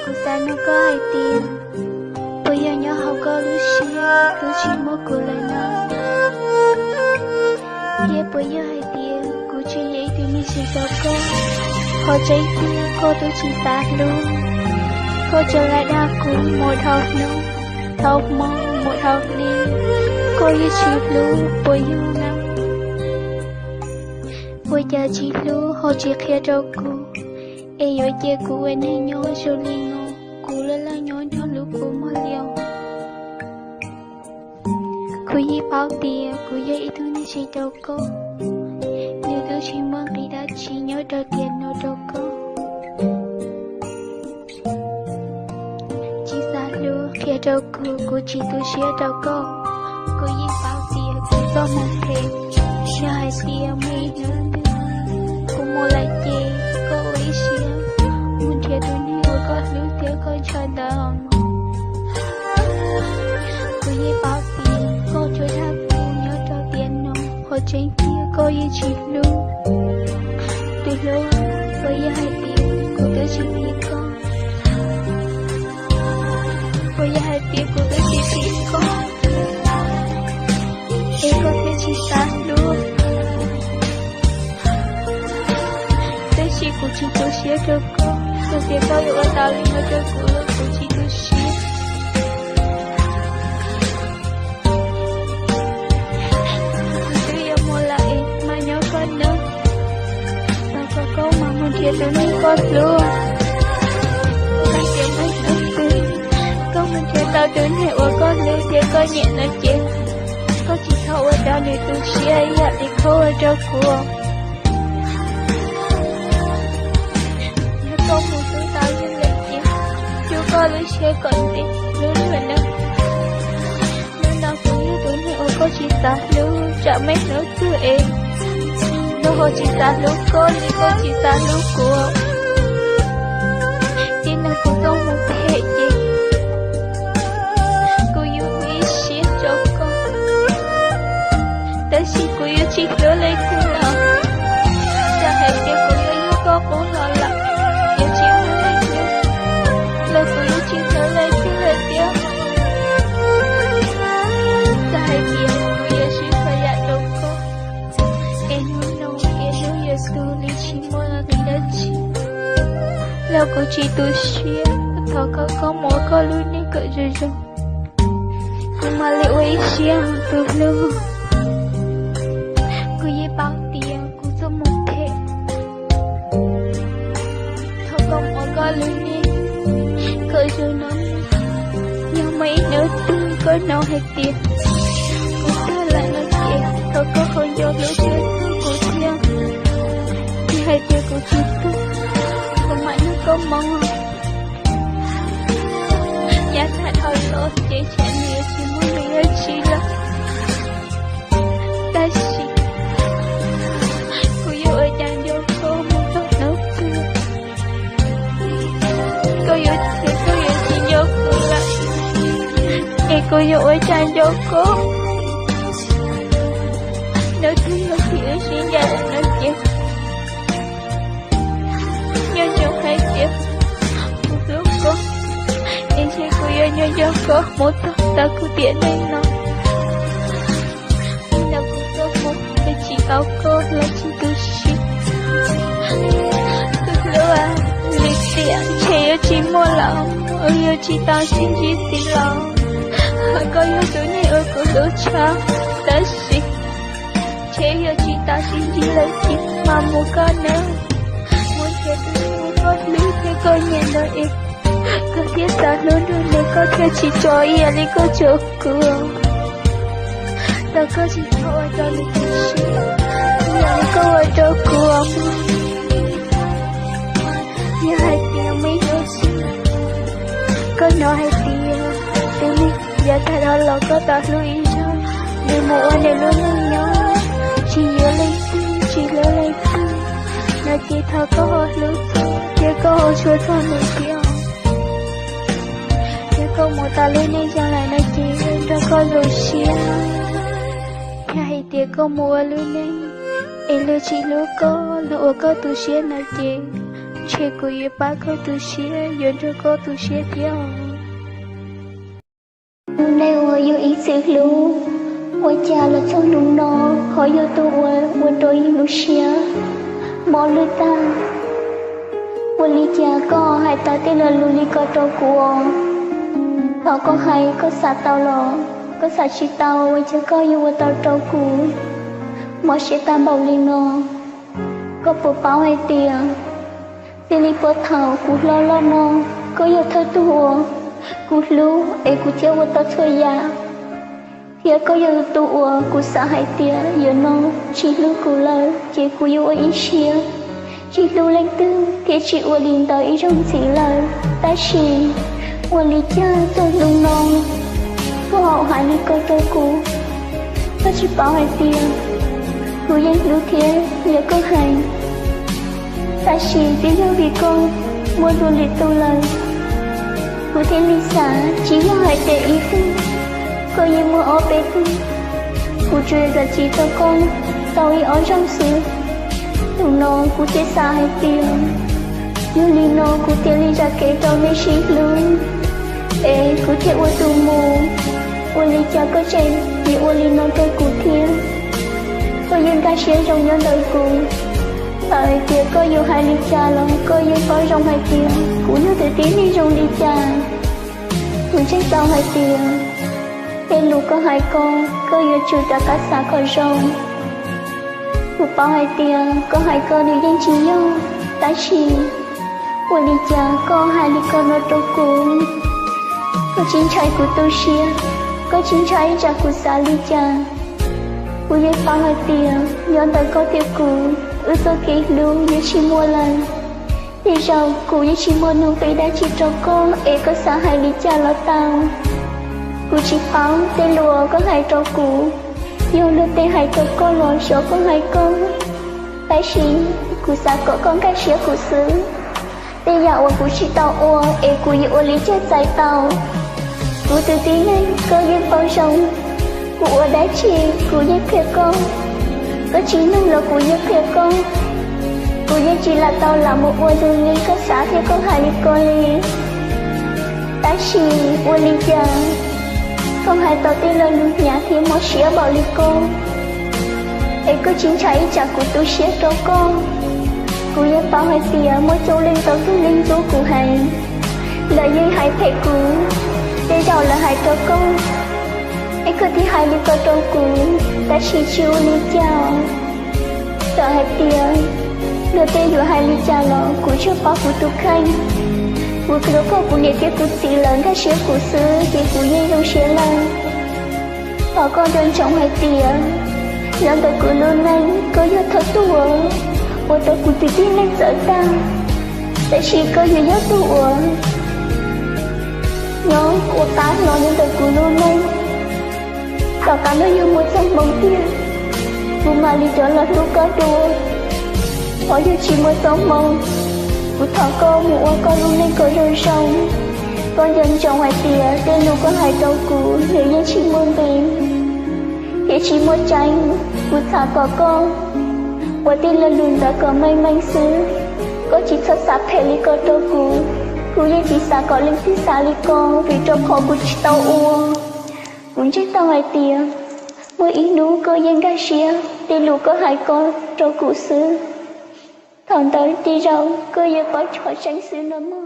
cô ta nó có hai tiền. Bây giờ nhỏ học có lúc xia, tôi chỉ muốn cô lại nói. Yeah, bây giờ hai tiền, cô chỉ vậy tôi mới chỉ cho cô. Họ cháy tiền, cô tôi chỉ tạt luôn. Cô trở lại đa cũng một học nữa, học mong một học đi. Cô như chỉ luôn, bây giờ năm. Bây giờ chỉ luôn, họ chỉ khía cho cô. Ê dối chê cô ấy này nhó cho li ngô. Cô lên là nhó cho lúc cô mất liều. Cô yi bao tiền, cô yi ý thứ này chỉ cho cô. Nếu tôi chỉ mong đi đã chỉ nhớ cho tiền nó cho cô. Chỉ xa lưu khía cho cô chỉ tôi xía cho cô. Cô yi bao tiền, cô có một thêm. Nhớ hai tiền mấy nữa. Cô mua lại chê, cô ấy xía. Muốn thiệt tôi này ôi có lưu tiếc con cho đồng. Cô yi bao tiền, cô cho thác cô nhớ cho tiền nó. Họ trên kia cô yi chỉ lưu. Tuy lúc cô yi hai tiền, cô tôi chỉ biết con. Cô yi hai tiền, cô tôi chỉ biết con. Em có thể chỉ xa luôn. Tôi chỉ cô chỉ tôi xía cho cô. Tôi biết có yêu ở tao lên cho cô chỉ tôi xía. Tôi yêu mua lại mà nhớ con nữa. Sao có câu mà muốn thiệt tôi nên có luôn. Con thiệt mấy nước tư. Câu mình thiệt tao tôi này ủa có lưu thiệt có nhẹ nó chết. Có chỉ khâu ở đó để tôi xía dạ thì khâu ở đó của. Nếu con muốn tôi tao như lấy chị. Chú có lưu xía còn gì. Lưu lưu nữa. Nếu nào cũng như tôi này ủa có chỉ ta lưu. Chả mấy nữa cứ em. Nếu họ chỉ ta lưu con thì có chỉ ta lưu của. Thì nào cũng không một thể gì. Cô yêu quý xía cho con. Tới khi cô yêu chỉ nhớ lấy cô lòng. Cha hãy kêu cô yêu có cũng lo lắng. Yêu chỉ nhớ lấy cô. Lời cô yêu chỉ nhớ lấy cô lời tiếng. Cha hãy kêu cô yêu chỉ phải dạy đâu cô. Em muốn nông em yêu Giê-xu lý chỉ muốn là người đã chỉ. Lâu cô chỉ tu xuyên. Thọ có mỗi có luôn nên cỡ rồi rồi. Cô mà liệu ấy xuyên từ lâu. Cô yi bao tiền, cô cho một thể. Thôi không có có lưu nè. Cỡ rồi nó. Nhưng mấy nữa tư có nào hay tiền. Cô tư lại nói chuyện. Thôi có không do lưu chơi tư của thiên. Thì hay tiền của chị tư. Cô mãi nó có mong. Nhà thật thôi lỗ. Chị trẻ nhiều chỉ muốn mình ơi chị lắm. Ta chị. Cô yêu ơi chẳng vô cô muốn tốt nấu cơm. Cô yêu chỉ vô cô lại. Ê cô yêu ơi chẳng vô cô. Nếu thứ yêu thì ơi xin gia đình nói chuyện. Nhớ nhớ hay chuyện. Một lúc cô. Em sẽ cô yêu nhớ nhớ cô. Một tốt ta cứ tiện đây nó. Chỉ bảo cô là chỉ tôi ship. Tôi lưu à, lịch tiện, trẻ yêu chỉ mua lòng. Ôi yêu chỉ tao xin chỉ xin lòng. Hỏi có yêu tôi này ôi cô lưu cho. Ta ship. Trẻ yêu chỉ tao xin chỉ lấy chị. Mà mua con nữa. Muốn trẻ tôi muốn có lưu thế cô nhẹ nơi em. Có thiết xa luôn luôn để có thể chỉ cho yêu đi cô chỗ cửa. Tao có chỉ thôi cho lịch sử. Những câu ở chỗ của như hai tiếng mấy đôi xưa. Có nói hai tiếng. Tiếng đi. Giờ ta đó là có tao lưu ý cho. Vì mùa này luôn luôn nhớ. Chỉ nhớ lấy tư. Chỉ nhớ lấy tư. Nói chỉ thơ có hồ lưu tư. Chỉ có hồ chúa thơ nổi tiếng. Chỉ có một ta lên đây chẳng lại nói chỉ. Ra có lưu xia. Hai tiếng có mua luôn nên. Em lưu chỉ lưu có. Lưu có tu xuyên nói chị. chế cô yêu ba cô tu xía yên cho cô tu xía tiêu nay我有一次路我家了从路那好有多我对路些莫路ta我离家có hai ta tên là lù li có trâu của họ có hai có xả tàu lò có xả chi tàu với chưa có yêu tàu trâu cũ mỗi xe ta bảo lên nó có bộ báo hay tiền tiền li bớt thảo cú lo nó có yêu thơ tua cú lú ấy cú chơi với tao chơi ya thiệt có yêu tua cú xả hay tiền giờ nó chỉ lú cú lời chỉ cú yêu ý xia chỉ lưu lên tư thì chị ua liền tới trong chỉ lời ta chỉ ua lý cha tôi lung non cô hậu hải lý coi tôi cũ ta chỉ bảo hai tiền cô dân lưu thế nhớ câu hành ta chỉ biết yêu vì con mua đồ liệt tu lời cô thiên lý xã chỉ là hai tệ ý tư cô yên mua ở bê tư cô chơi ra chỉ cho con tao ý ở trong xứ tụi nó cũng chết xa hay tiền nhưng lý nó cũng tiền lý ra kế cho mấy xí luôn ê cũng thiệt ua tù mù ua lý cha có chạy vì ua lý nó tôi cũng thiên tôi dân ca xế trong nhân đời cùng tại tiền có yêu hai lý cha lắm có yêu có trong hai tiền cũng như tự tín đi trong lý cha cũng chết tao hai tiền tên lũ có hai con có yêu trừ ta cá xa khỏi rồng một bao hai tiền có hai con đi đến chỉ nhau ta chỉ một lý cha có hai lý con ở trong cùng có chín trái của tôi xia có chín trái trả của xã lý cha của dây bao hai tiền nhớ tới có tiêu cũ ước tôi kỹ luôn như chỉ mua lần thì rồi cụ như chỉ mua nụ vì đã chỉ cho con ấy có xã hai lý cha lo tao cụ chỉ pháo tên lùa có hai trâu cũ yêu lưu tê hai cho con lo số con hai con tại xí cụ xã có con cái xía cụ xứ tê dạo cụ chỉ tàu ô ê cụ yêu lý chết dài tàu cụ tự tí lên có yêu bao sống cụ ở đá chi cụ yêu kìa con có chỉ nung là cụ yêu kìa con cụ yêu chỉ là tàu là một ô dương lý có xã thì có hai lý con lý tại xí ô lý chờ con hai tàu tên là lưu nhà thì một xía bảo lý con ấy có chính trái chả của tôi xía cho con cụ yêu bao hai tìa mỗi châu lên tàu cứ lên chú cụ hành lời dây hai thầy cụ đây đầu là hai cho con ấy cứ thì hai lý con trâu cụ ta chỉ chiêu lý chào sợ hai tìa đưa tên giữa hai lý chào lọ cụ chưa bao của tôi khanh cụ cứ có cụ nhiệt cái cụ xí lớn các xía cụ xứ thì cụ dây trong xía lên họ con đơn trọng hai tìa lần tới cụ luôn anh có yêu thơ tùa ô tô cụ tự tin lên sợ ta tại chỉ có yêu nhớ tùa nhớ của ta nó nhân tới cụ luôn anh cả cả nó yêu một trăm bóng tia cụ mà đi trở lại lúc có đùa họ yêu chỉ một sống mong cụ thọ con mua con luôn lên có rơi sông con dân trong hai tìa tên lúc có hai trâu cụ nếu như chỉ muốn tìm thì chỉ một tranh cụ thả có con và tin là lùn đã có may manh xứ có chỉ thật xa phê lý có trâu cụ cụ dân chỉ xa có linh xí xa lý con vì trâu khó cụ chỉ tàu ua cũng chết tàu hai tìa mỗi ý nú có dân gà xía tên lũ có hai con trâu cụ xứ thằng tới đi rau cơ dân có cho tranh xứ nó mơ